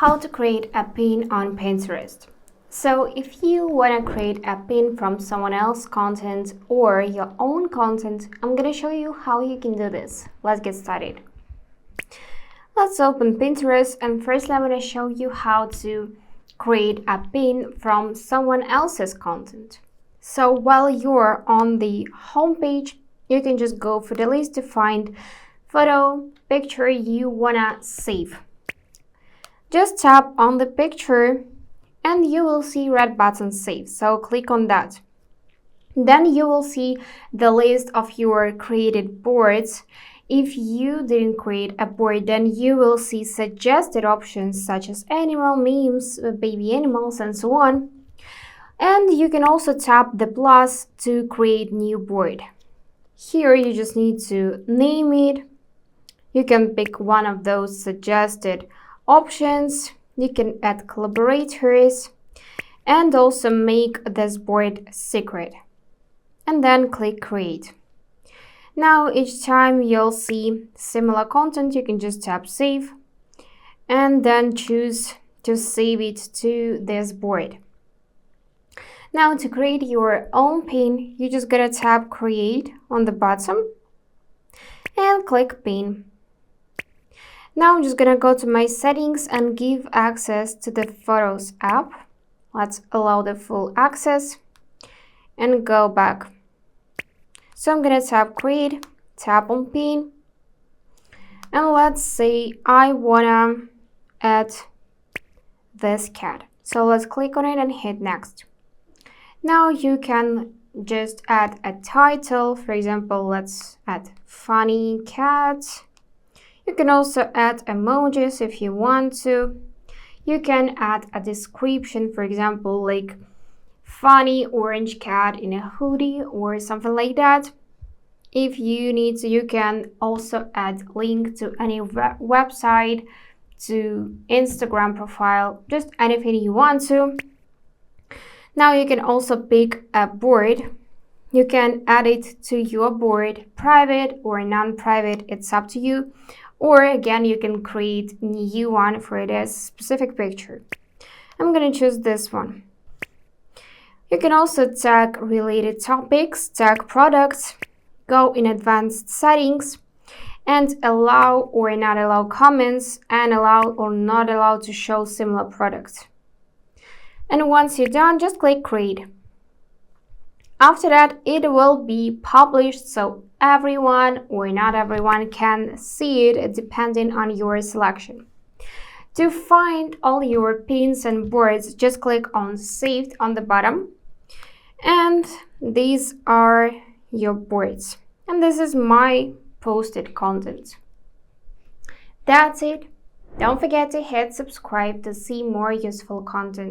How to create a pin on Pinterest. So if you want to create a pin from someone else's content or your own content, I'm going to show you how you can do this. Let's get started. Let's open Pinterest, and first I'm going to show you how to create a pin from someone else's content. So while you're on the home page, you can just go for the list to find photo, picture you want to save. Just tap on the picture and you will see red button save. So click on that. Then you will see the list of your created boards. If you didn't create a board, then you will see suggested options such as animal, memes, baby animals, and so on. And you can also tap the plus to create new board. Here you just need to name it. You can pick one of those suggested options. You can add collaborators and also make this board secret. And then click create. Now each time you'll see similar content, you can just tap save and then choose to save it to this board. Now to create your own pin, you just gotta tap create on the bottom and click pin. Now I'm just gonna go to my settings and give access to the Photos app. Let's allow the full access and go back. So I'm gonna tap create, tap on pin, and let's say I wanna add this cat. So let's click on it and hit next. Now you can just add a title. For example, let's add funny cat. You can also add emojis if you want to. You can add a description, for example, like funny orange cat in a hoodie or something like that. If you need to, you can also add link to any website, to Instagram profile, just anything you want to. Now you can also pick a board. You can add it to your board, private or non-private, it's up to you. Or again, you can create a new one for this specific picture. I'm going to choose this one. You can also tag related topics, tag products, go in advanced settings, and allow or not allow comments, and allow or not allow to show similar products. And once you're done, just click create. After that, it will be published so everyone or not everyone can see it depending on your selection. To find all your pins and boards, just click on saved on the bottom. And these are your boards. And this is my posted content. That's it. Don't forget to hit subscribe to see more useful content.